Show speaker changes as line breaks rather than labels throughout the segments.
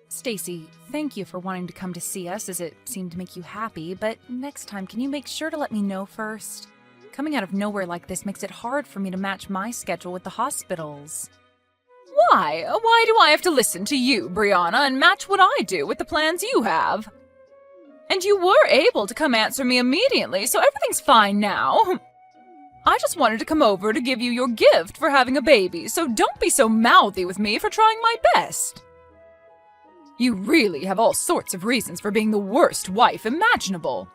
Stacy, thank you for wanting to come to see us as it seemed to make you happy, but next time can you make sure to let me know first? Coming out of nowhere like this makes it hard for me to match my schedule with the hospital's.
Why? Why do I have to listen to you, Brianna, and match what I do with the plans you have? And you were able to come answer me immediately, so everything's fine now. I just wanted to come over to give you your gift for having a baby, so don't be so mouthy with me for trying my best. You really have all sorts of reasons for being the worst wife imaginable.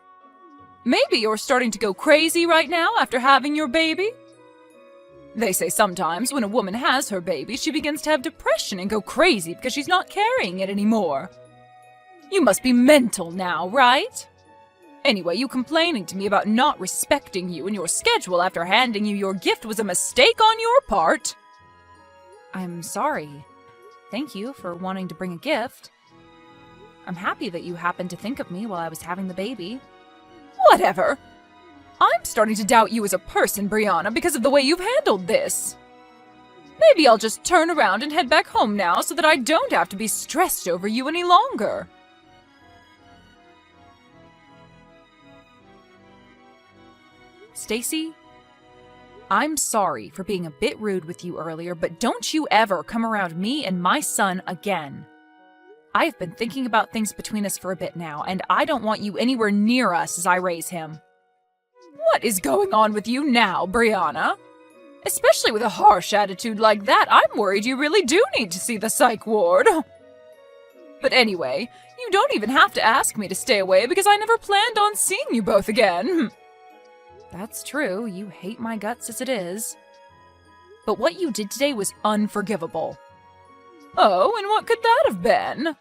Maybe you're starting to go crazy right now after having your baby? They say sometimes when a woman has her baby, she begins to have depression and go crazy because she's not carrying it anymore. You must be mental now, right? Anyway, you complaining to me about not respecting you and your schedule after handing you your gift was a mistake on your part.
I'm sorry. Thank you for wanting to bring a gift. I'm happy that you happened to think of me while I was having the baby.
Whatever. I'm starting to doubt you as a person, Brianna, because of the way you've handled this. Maybe I'll just turn around and head back home now so that I don't have to be stressed over you any longer.
Stacy, I'm sorry for being a bit rude with you earlier, but don't you ever come around me and my son again. I have been thinking about things between us for a bit now, and I don't want you anywhere near us as I raise him.
What is going on with you now, Brianna? Especially with a harsh attitude like that, I'm worried you really do need to see the psych ward. But anyway, you don't even have to ask me to stay away because I never planned on seeing you both again.
That's true, you hate my guts as it is. But what you did today was unforgivable.
Oh, and what could that have been?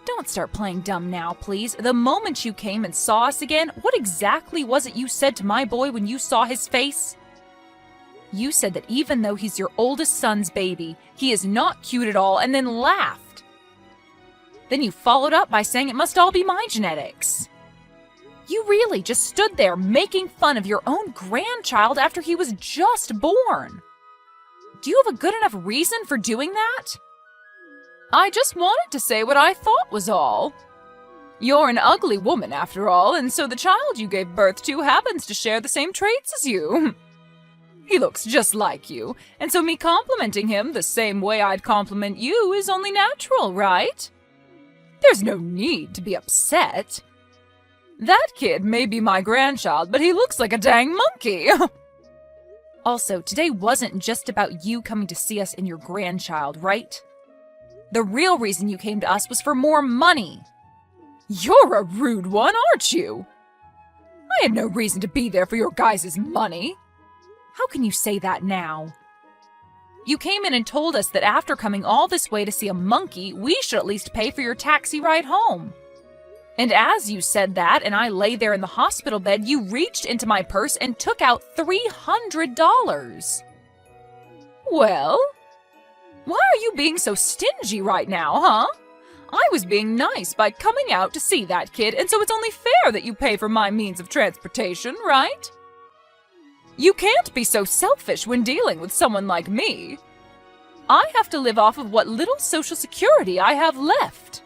Don't start playing dumb now, please. The moment you came and saw us again, what exactly was it you said to my boy when you saw his face? You said that even though he's your oldest son's baby, he is not cute at all, and then laughed. Then you followed up by saying it must all be my genetics. You really just stood there making fun of your own grandchild after he was just born. Do you have a good enough reason for doing that?
I just wanted to say what I thought was all. You're an ugly woman after all, and so the child you gave birth to happens to share the same traits as you. He looks just like you, and so me complimenting him the same way I'd compliment you is only natural, right? There's no need to be upset. That kid may be my grandchild, but he looks like a dang monkey.
Also, today wasn't just about you coming to see us and your grandchild, right? The real reason you came to us was for more money.
You're a rude one, aren't you? I had no reason to be there for your guys' money.
How can you say that now? You came in and told us that after coming all this way to see a monkey, we should at least pay for your taxi ride home. And as you said that and I lay there in the hospital bed, you reached into my purse and took out $300.
Well, why are you being so stingy right now, huh? I was being nice by coming out to see that kid, and so it's only fair that you pay for my means of transportation, right? You can't be so selfish when dealing with someone like me. I have to live off of what little social security I have left.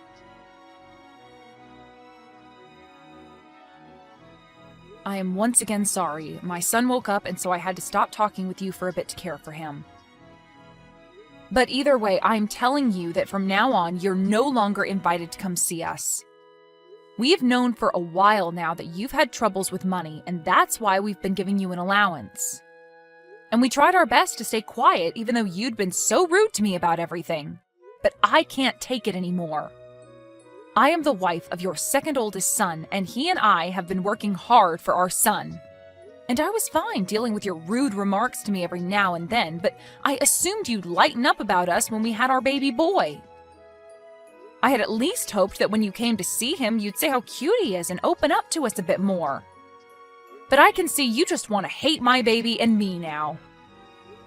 I am once again sorry. My son woke up, and so I had to stop talking with you for a bit to care for him. But either way, I'm telling you that from now on, you're no longer invited to come see us. We have known for a while now that you've had troubles with money, and that's why we've been giving you an allowance. And we tried our best to stay quiet, even though you'd been so rude to me about everything. But I can't take it anymore. I am the wife of your second oldest son, and he and I have been working hard for our son. And I was fine dealing with your rude remarks to me every now and then, but I assumed you'd lighten up about us when we had our baby boy. I had at least hoped that when you came to see him, you'd say how cute he is and open up to us a bit more. But I can see you just want to hate my baby and me now.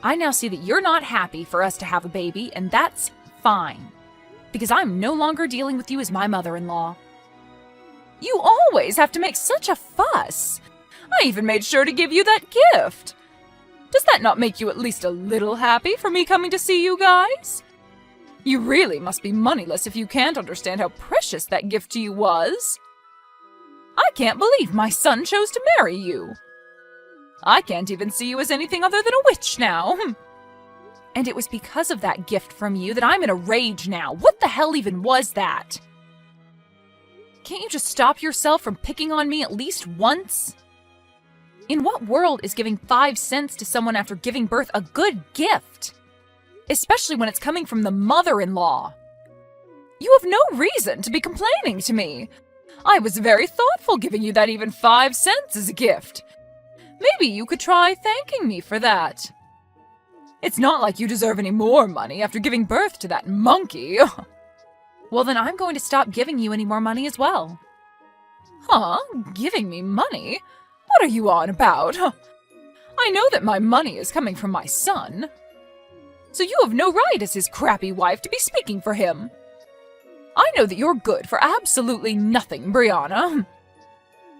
I now see that you're not happy for us to have a baby, and that's fine. Because I'm no longer dealing with you as my mother-in-law.
You always have to make such a fuss. I even made sure to give you that gift. Does that not make you at least a little happy for me coming to see you guys? You really must be moneyless if you can't understand how precious that gift to you was. I can't believe my son chose to marry you. I can't even see you as anything other than a witch now.
And it was because of that gift from you that I'm in a rage now. What the hell even was that? Can't you just stop yourself from picking on me at least once? In what world is giving 5 cents to someone after giving birth a good gift? Especially when it's coming from the mother-in-law. You have no reason to be complaining to me. I was very thoughtful giving you that even 5 cents as a gift. Maybe you could try thanking me for that. It's not like you deserve any more money after giving birth to that monkey. Well, then I'm going to stop giving you any more money as well.
Huh? Giving me money? What are you on about? I know that my money is coming from my son. So you have no right as his crappy wife to be speaking for him. I know that you're good for absolutely nothing, Brianna.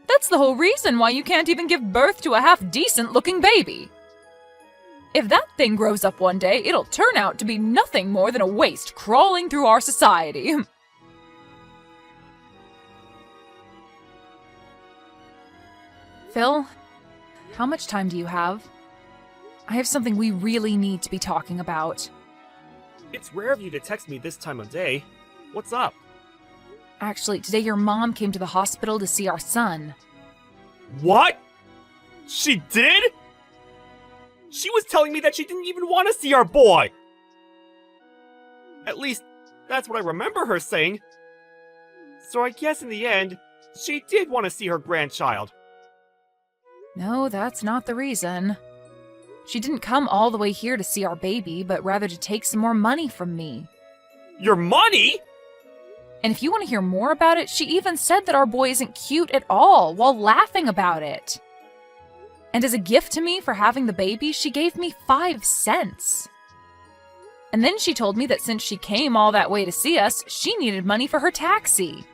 That's the whole reason why you can't even give birth to a half-decent looking baby. If that thing grows up one day, it'll turn out to be nothing more than a waste crawling through our society.
Phil, how much time do you have? I have something we really need to be talking about.
It's rare of you to text me this time of day. What's up?
Actually, today your mom came to the hospital to see our son.
What? She did? She was telling me that she didn't even want to see our boy! At least, that's what I remember her saying. So I guess in the end, she did want to see her grandchild.
No, that's not the reason. She didn't come all the way here to see our baby, but rather to take some more money from me.
Your money?!
And if you want to hear more about it, she even said that our boy isn't cute at all, while laughing about it. And as a gift to me for having the baby, she gave me 5 cents. And then she told me that since she came all that way to see us, she needed money for her taxi.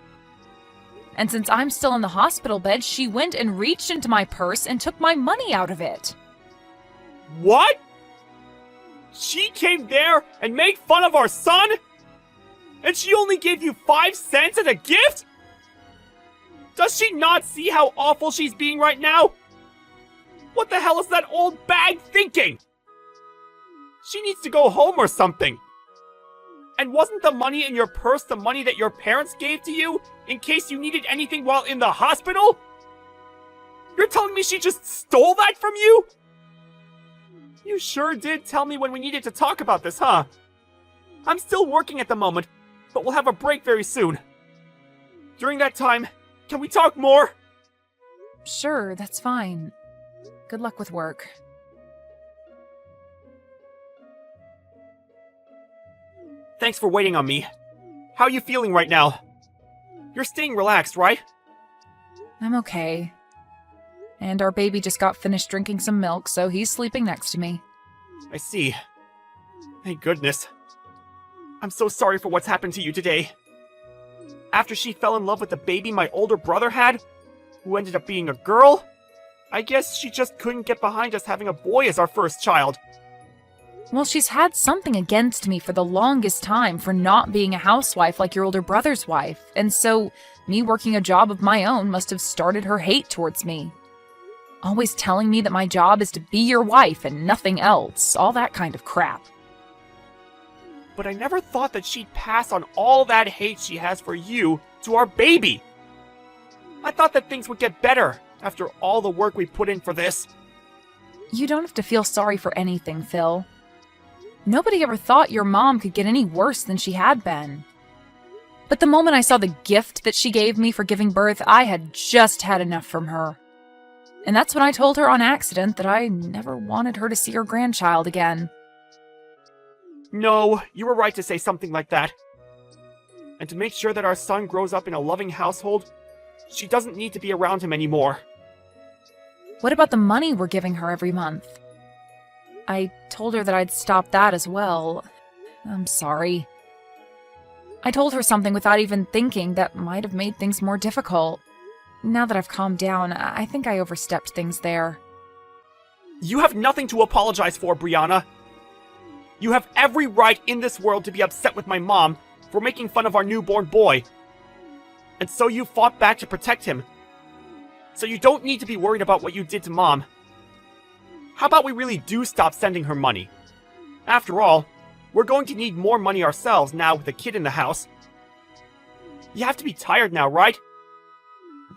And since I'm still in the hospital bed, she went and reached into my purse and took my money out of it.
What? She came there and made fun of our son? And she only gave you 5 cents as a gift? Does she not see how awful she's being right now? What the hell is that old bag thinking? She needs to go home or something. And wasn't the money in your purse the money that your parents gave to you in case you needed anything while in the hospital? You're telling me she just stole that from you? You sure did tell me when we needed to talk about this, huh? I'm still working at the moment, but we'll have a break very soon. During that time, can we talk more?
Sure, that's fine. Good luck with work.
Thanks for waiting on me. How are you feeling right now? You're staying relaxed, right?
I'm okay. And our baby just got finished drinking some milk, so he's sleeping next to me.
I see. Thank goodness. I'm so sorry for what's happened to you today. After she fell in love with the baby my older brother had, who ended up being a girl, I guess she just couldn't get behind us having a boy as our first child.
Well, she's had something against me for the longest time for not being a housewife like your older brother's wife, and so me working a job of my own must have started her hate towards me. Always telling me that my job is to be your wife and nothing else, all that kind of crap.
But I never thought that she'd pass on all that hate she has for you to our baby. I thought that things would get better after all the work we put in for this.
You don't have to feel sorry for anything, Phil. Nobody ever thought your mom could get any worse than she had been. But the moment I saw the gift that she gave me for giving birth, I had just had enough from her. And that's when I told her on accident that I never wanted her to see her grandchild again.
No, you were right to say something like that. And to make sure that our son grows up in a loving household, she doesn't need to be around him anymore.
What about the money we're giving her every month? I told her that I'd stop that as well. I'm sorry. I told her something without even thinking that might have made things more difficult. Now that I've calmed down, I think I overstepped things there.
You have nothing to apologize for, Brianna. You have every right in this world to be upset with my mom for making fun of our newborn boy. And so you fought back to protect him. So you don't need to be worried about what you did to Mom. How about we really do stop sending her money? After all, we're going to need more money ourselves now with a kid in the house. You have to be tired now, right?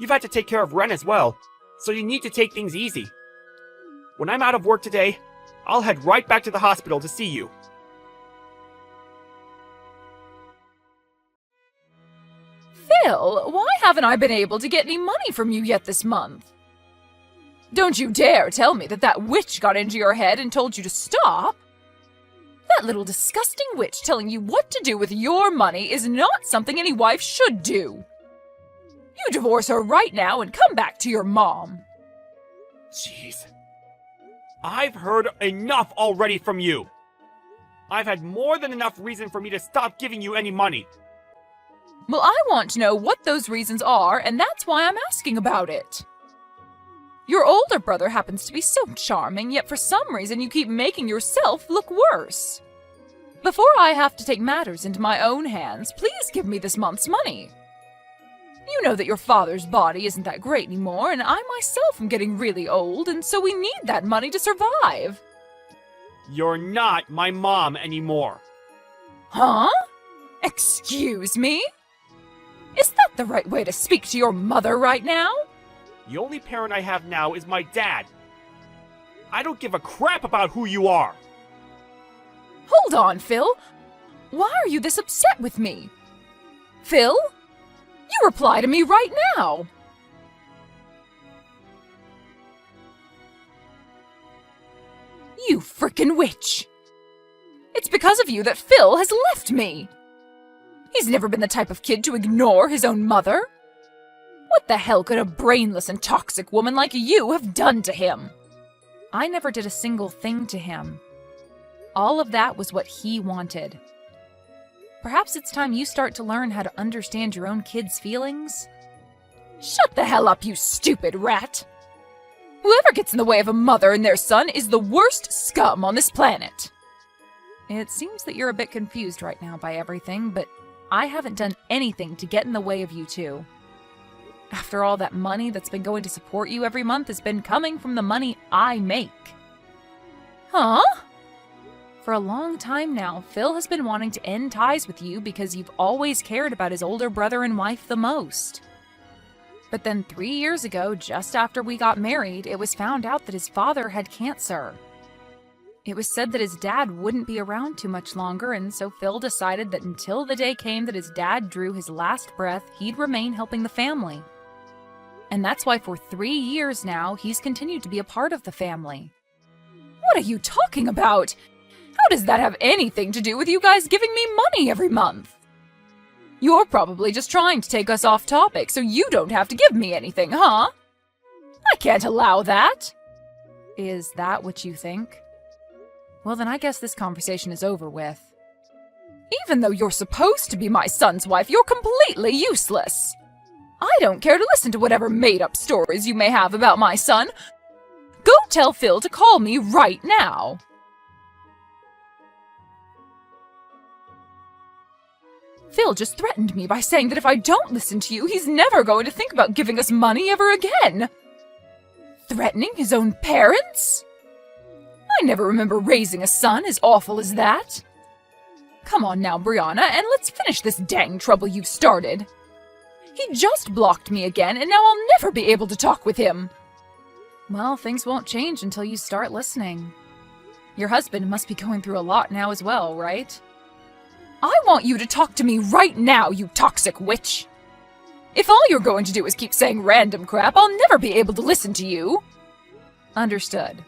You've had to take care of Ren as well, so you need to take things easy. When I'm out of work today, I'll head right back to the hospital to see you.
Phil, why haven't I been able to get any money from you yet this month? Don't you dare tell me that witch got into your head and told you to stop. That little disgusting witch telling you what to do with your money is not something any wife should do. You divorce her right now and come back to your mom.
Jeez. I've heard enough already from you. I've had more than enough reason for me to stop giving you any money.
Well, I want to know what those reasons are, and that's why I'm asking about it. Your older brother happens to be so charming, yet for some reason you keep making yourself look worse. Before I have to take matters into my own hands, please give me this month's money. You know that your father's body isn't that great anymore, and I myself am getting really old, and so we need that money to survive.
You're not my mom anymore.
Huh? Excuse me? Is that the right way to speak to your mother right now?
The only parent I have now is my dad. I don't give a crap about who you are.
Hold on, Phil. Why are you this upset with me? Phil? You reply to me right now. You frickin' witch. It's because of you that Phil has left me. He's never been the type of kid to ignore his own mother. What the hell could a brainless and toxic woman like you have done to him?
I never did a single thing to him. All of that was what he wanted. Perhaps it's time you start to learn how to understand your own kids' feelings.
Shut the hell up, you stupid rat! Whoever gets in the way of a mother and their son is the worst scum on this planet.
It seems that you're a bit confused right now by everything, but I haven't done anything to get in the way of you two. After all, that money that's been going to support you every month has been coming from the money I make.
Huh?
For a long time now, Phil has been wanting to end ties with you because you've always cared about his older brother and wife the most. But then 3 years ago, just after we got married, it was found out that his father had cancer. It was said that his dad wouldn't be around too much longer, and so Phil decided that until the day came that his dad drew his last breath, he'd remain helping the family. And that's why for 3 years now, he's continued to be a part of the family.
What are you talking about? How does that have anything to do with you guys giving me money every month? You're probably just trying to take us off topic so you don't have to give me anything, huh? I can't allow that.
Is that what you think? Well, then I guess this conversation is over with.
Even though you're supposed to be my son's wife, you're completely useless. I don't care to listen to whatever made-up stories you may have about my son. Go tell Phil to call me right now. Phil just threatened me by saying that if I don't listen to you, he's never going to think about giving us money ever again. Threatening his own parents? I never remember raising a son as awful as that. Come on now, Brianna, and let's finish this dang trouble you've started. He just blocked me again, and now I'll never be able to talk with him.
Well, things won't change until you start listening. Your husband must be going through a lot now as well, right?
I want you to talk to me right now, you toxic witch. If all you're going to do is keep saying random crap, I'll never be able to listen to you.
Understood.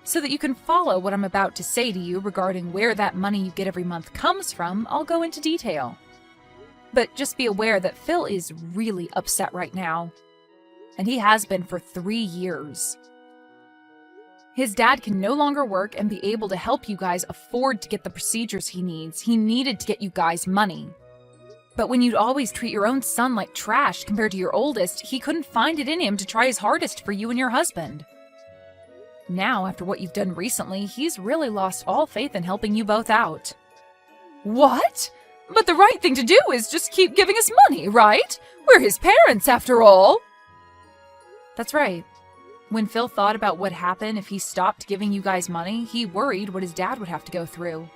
So that you can follow what I'm about to say to you regarding where that money you get every month comes from, I'll go into detail. But just be aware that Phil is really upset right now. And he has been for 3 years. His dad can no longer work and be able to help you guys afford to get the procedures he needs. He needed to get you guys money. But when you'd always treat your own son like trash compared to your oldest, he couldn't find it in him to try his hardest for you and your husband. Now, after what you've done recently, he's really lost all faith in helping you both out.
What? But the right thing to do is just keep giving us money, right? We're his parents, after all.
That's right. When Phil thought about what happened if he stopped giving you guys money, he worried what his dad would have to go through.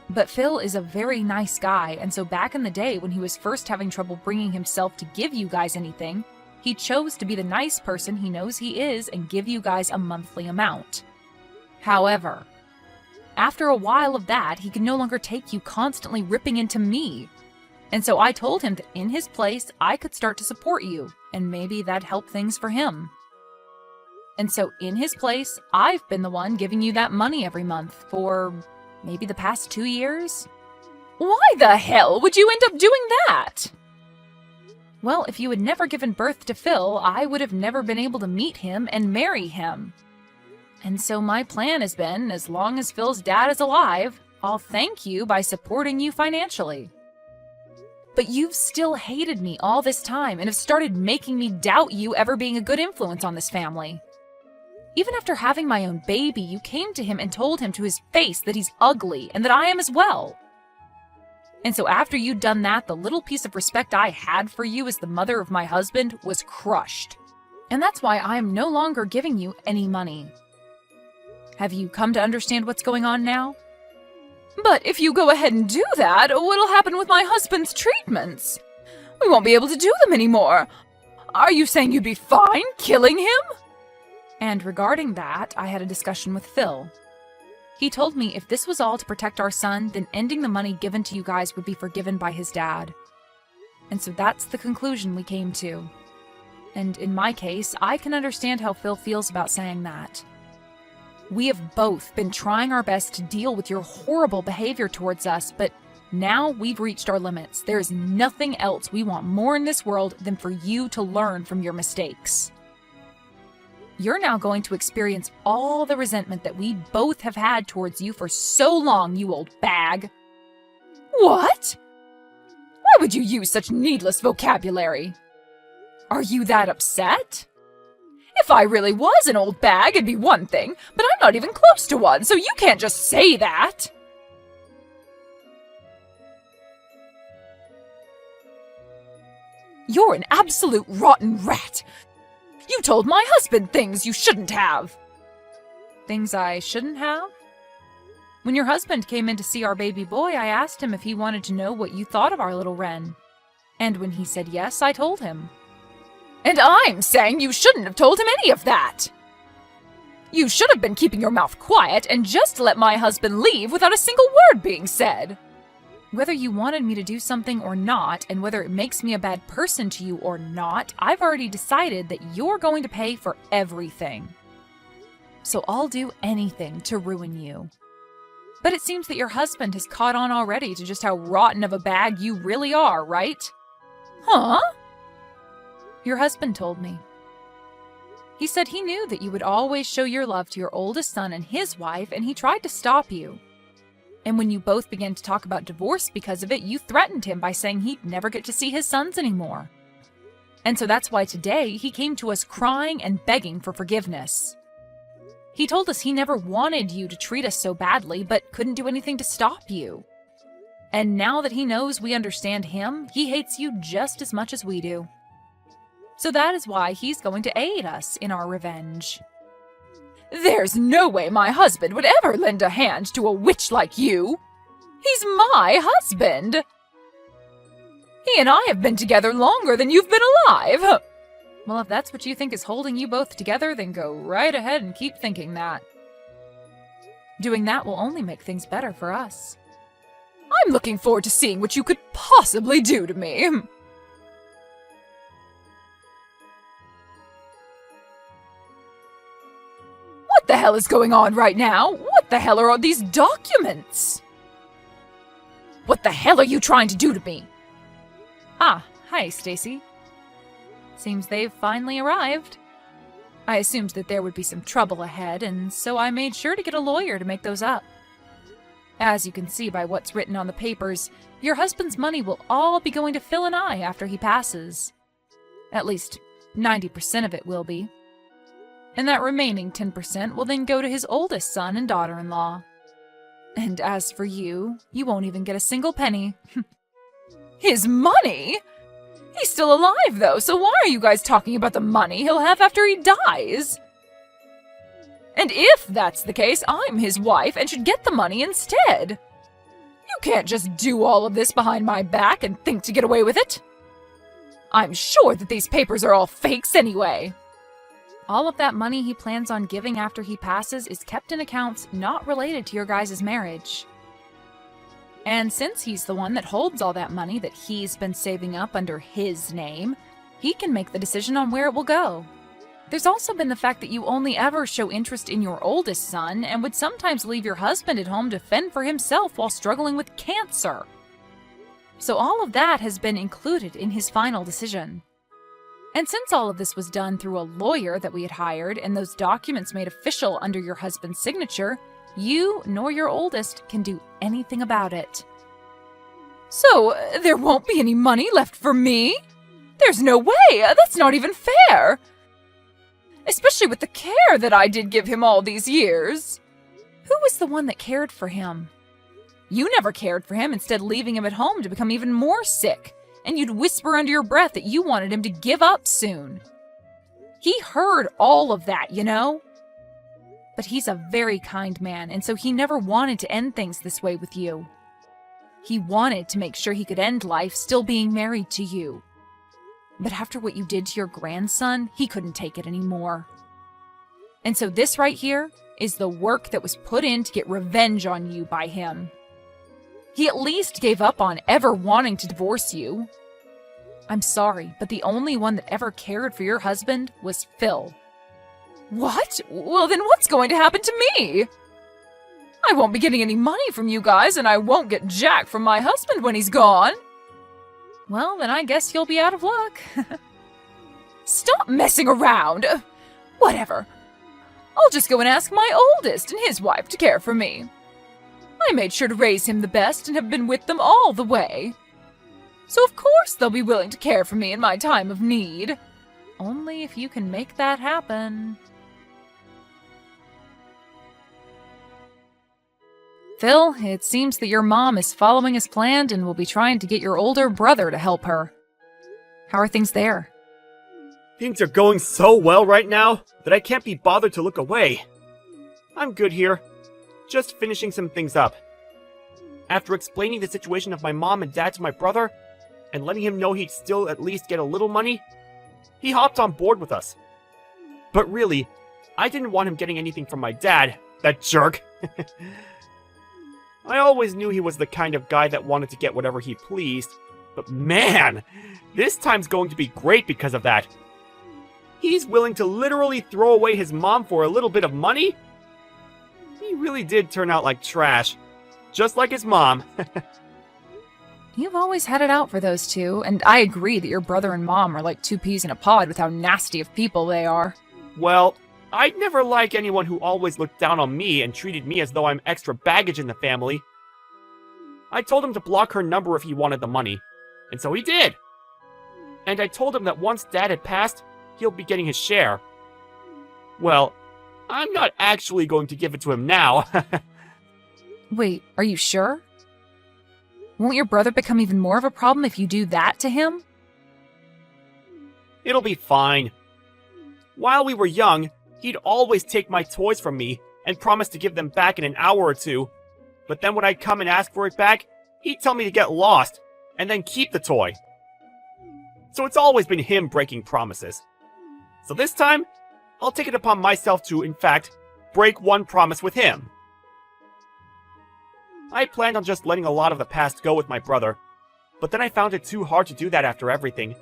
But Phil is a very nice guy, and so back in the day when he was first having trouble bringing himself to give you guys anything, he chose to be the nice person he knows he is and give you guys a monthly amount. However, after a while of that, he could no longer take you constantly ripping into me. And so I told him that in his place, I could start to support you, and maybe that'd help things for him. And so in his place, I've been the one giving you that money every month for maybe the past 2 years.
Why the hell would you end up doing that?
Well, if you had never given birth to Phil, I would have never been able to meet him and marry him. And so my plan has been, as long as Phil's dad is alive, I'll thank you by supporting you financially. But you've still hated me all this time and have started making me doubt you ever being a good influence on this family. Even after having my own baby, you came to him and told him to his face that he's ugly and that I am as well. And so after you'd done that, the little piece of respect I had for you as the mother of my husband was crushed. And that's why I am no longer giving you any money. Have you come to understand what's going on now?
But if you go ahead and do that, what'll happen with my husband's treatments? We won't be able to do them anymore. Are you saying you'd be fine killing him?
And regarding that, I had a discussion with Phil. He told me if this was all to protect our son, then ending the money given to you guys would be forgiven by his dad. And so that's the conclusion we came to. And in my case, I can understand how Phil feels about saying that. We have both been trying our best to deal with your horrible behavior towards us, but now we've reached our limits. There is nothing else we want more in this world than for you to learn from your mistakes. You're now going to experience all the resentment that we both have had towards you for so long, you old bag.
What? Why would you use such needless vocabulary? Are you that upset? If I really was an old bag, it'd be one thing, but I'm not even close to one, so you can't just say that. You're an absolute rotten rat. You told my husband things you shouldn't have.
Things I shouldn't have? When your husband came in to see our baby boy, I asked him if he wanted to know what you thought of our little Wren. And when he said yes, I told him.
And I'm saying you shouldn't have told him any of that. You should have been keeping your mouth quiet and just let my husband leave without a single word being said.
Whether you wanted me to do something or not, and whether it makes me a bad person to you or not, I've already decided that you're going to pay for everything. So I'll do anything to ruin you. But it seems that your husband has caught on already to just how rotten of a bag you really are, right?
Huh?
Your husband told me. He said he knew that you would always show your love to your oldest son and his wife, and he tried to stop you. And when you both began to talk about divorce because of it, you threatened him by saying he'd never get to see his sons anymore. And so that's why today he came to us crying and begging for forgiveness. He told us he never wanted you to treat us so badly, but couldn't do anything to stop you. And now that he knows we understand him, he hates you just as much as we do. So that is why he's going to aid us in our revenge.
There's no way my husband would ever lend a hand to a witch like you. He's my husband. He and I have been together longer than you've been alive.
Well, if that's what you think is holding you both together, then go right ahead and keep thinking that. Doing that will only make things better for us.
I'm looking forward to seeing what you could possibly do to me. What the hell is going on right now? What the hell are all these documents? What the hell are you trying to do to me?
Ah, hi, Stacy. Seems they've finally arrived. I assumed that there would be some trouble ahead, and so I made sure to get a lawyer to make those up. As you can see by what's written on the papers, your husband's money will all be going to Phil and I after he passes. At least, 90% of it will be. And that remaining 10% will then go to his oldest son and daughter-in-law. And as for you, you won't even get a single penny.
His money? He's still alive, though, so why are you guys talking about the money he'll have after he dies? And if that's the case, I'm his wife and should get the money instead. You can't just do all of this behind my back and think to get away with it. I'm sure that these papers are all fakes anyway.
All of that money he plans on giving after he passes is kept in accounts not related to your guys' marriage. And since he's the one that holds all that money that he's been saving up under his name, he can make the decision on where it will go. There's also been the fact that you only ever show interest in your oldest son and would sometimes leave your husband at home to fend for himself while struggling with cancer. So all of that has been included in his final decision. And since all of this was done through a lawyer that we had hired and those documents made official under your husband's signature, you nor your oldest can do anything about it.
So, there won't be any money left for me? There's no way! That's not even fair! Especially with the care that I did give him all these years.
Who was the one that cared for him? You never cared for him, instead leaving him at home to become even more sick. And you'd whisper under your breath that you wanted him to give up soon. He heard all of that, you know? But he's a very kind man, and so he never wanted to end things this way with you. He wanted to make sure he could end life still being married to you. But after what you did to your grandson, he couldn't take it anymore. And so this right here is the work that was put in to get revenge on you by him. He at least gave up on ever wanting to divorce you. I'm sorry, but the only one that ever cared for your husband was Phil.
What? Well, then what's going to happen to me? I won't be getting any money from you guys, and I won't get jack from my husband when he's gone.
Well, then I guess you'll be out of luck.
Stop messing around! Whatever. I'll just go and ask my oldest and his wife to care for me. I made sure to raise him the best and have been with them all the way. So of course they'll be willing to care for me in my time of need.
Only if you can make that happen. Phil, it seems that your mom is following as planned and will be trying to get your older brother to help her. How are things there?
Things are going so well right now that I can't be bothered to look away. I'm good here. Just finishing some things up. After explaining the situation of my mom and dad to my brother, and letting him know he'd still at least get a little money, he hopped on board with us. But really, I didn't want him getting anything from my dad, that jerk. I always knew he was the kind of guy that wanted to get whatever he pleased, but man, this time's going to be great because of that. He's willing to literally throw away his mom for a little bit of money? He really did turn out like trash. Just like his mom.
You've always had it out for those two, and I agree that your brother and mom are like two peas in a pod with how nasty of people they are.
Well, I'd never like anyone who always looked down on me and treated me as though I'm extra baggage in the family. I told him to block her number if he wanted the money, and so he did. And I told him that once Dad had passed, he'll be getting his share. Well, I'm not actually going to give it to him now.
Wait, are you sure? Won't your brother become even more of a problem if you do that to him?
It'll be fine. While we were young, he'd always take my toys from me and promise to give them back in an hour or two. But then when I'd come and ask for it back, he'd tell me to get lost and then keep the toy. So it's always been him breaking promises. So this time, I'll take it upon myself to, in fact, break one promise with him. I planned on just letting a lot of the past go with my brother, but then I found it too hard to do that after everything.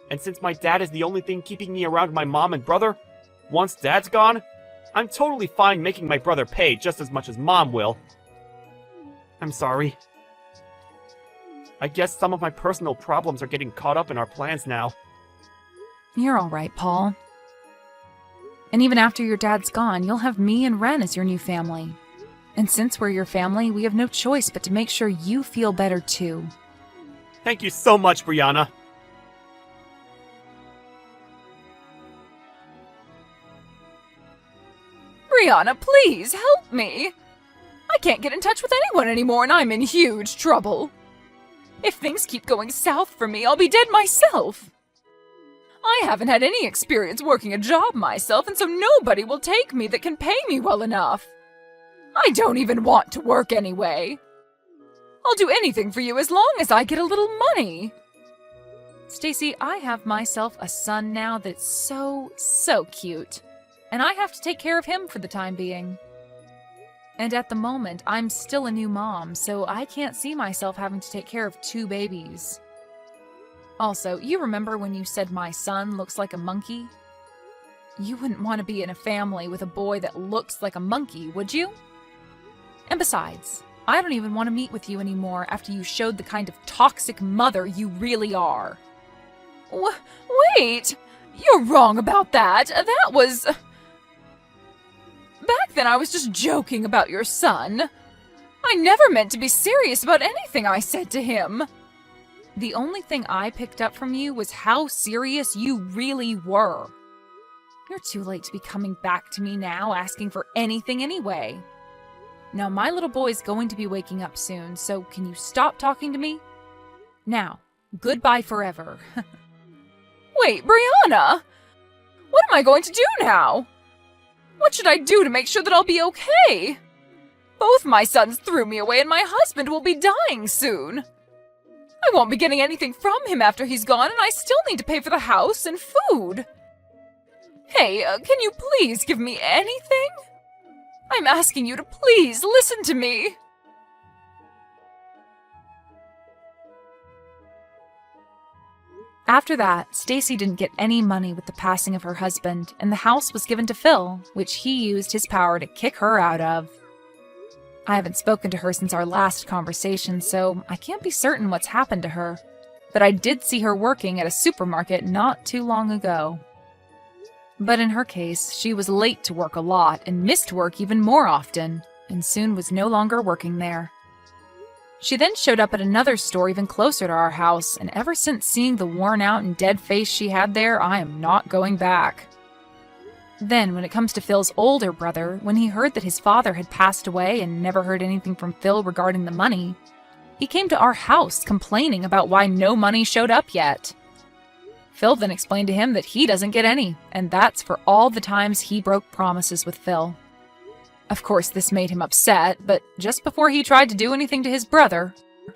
And since my dad is the only thing keeping me around my mom and brother, once Dad's gone, I'm totally fine making my brother pay just as much as Mom will. I'm sorry. I guess some of my personal problems are getting caught up in our plans now.
You're all right, Paul. And even after your dad's gone, you'll have me and Ren as your new family. And since we're your family, we have no choice but to make sure you feel better too.
Thank you so much, Brianna.
Brianna, please help me. I can't get in touch with anyone anymore and I'm in huge trouble. If things keep going south for me, I'll be dead myself. I haven't had any experience working a job myself, and so nobody will take me that can pay me well enough. I don't even want to work anyway. I'll do anything for you as long as I get a little money.
Stacy, I have myself a son now that's so cute, and I have to take care of him for the time being. And at the moment, I'm still a new mom, so I can't see myself having to take care of 2 babies. Also, you remember when you said my son looks like a monkey? You wouldn't want to be in a family with a boy that looks like a monkey, would you? And besides, I don't even want to meet with you anymore after you showed the kind of toxic mother you really are.
Wait! You're wrong about that. That was... Back then I was just joking about your son. I never meant to be serious about anything I said to him.
The only thing I picked up from you was how serious you really were. You're too late to be coming back to me now asking for anything anyway. Now, my little boy's going to be waking up soon, so can you stop talking to me? Now, goodbye forever.
Wait, Brianna! What am I going to do now? What should I do to make sure that I'll be okay? Both my sons threw me away and my husband will be dying soon. I won't be getting anything from him after he's gone, and I still need to pay for the house and food. Hey, can you please give me anything? I'm asking you to please listen to me.
After that, Stacy didn't get any money with the passing of her husband, and the house was given to Phil, which he used his power to kick her out of. I haven't spoken to her since our last conversation, so I can't be certain what's happened to her. But I did see her working at a supermarket not too long ago. But in her case, she was late to work a lot and missed work even more often, and soon was no longer working there. She then showed up at another store even closer to our house, and ever since seeing the worn out and dead face she had there, I am not going back. Then, when it comes to Phil's older brother, when he heard that his father had passed away and never heard anything from Phil regarding the money, he came to our house complaining about why no money showed up yet. Phil then explained to him that he doesn't get any, and that's for all the times he broke promises with Phil. Of course, this made him upset, but just before he tried to do anything to his brother,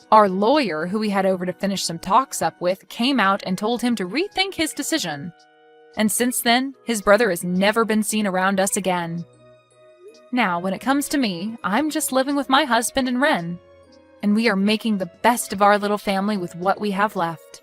our lawyer, who he had over to finish some talks up with, came out and told him to rethink his decision. And since then, his brother has never been seen around us again. Now, when it comes to me, I'm just living with my husband and Ren, and we are making the best of our little family with what we have left.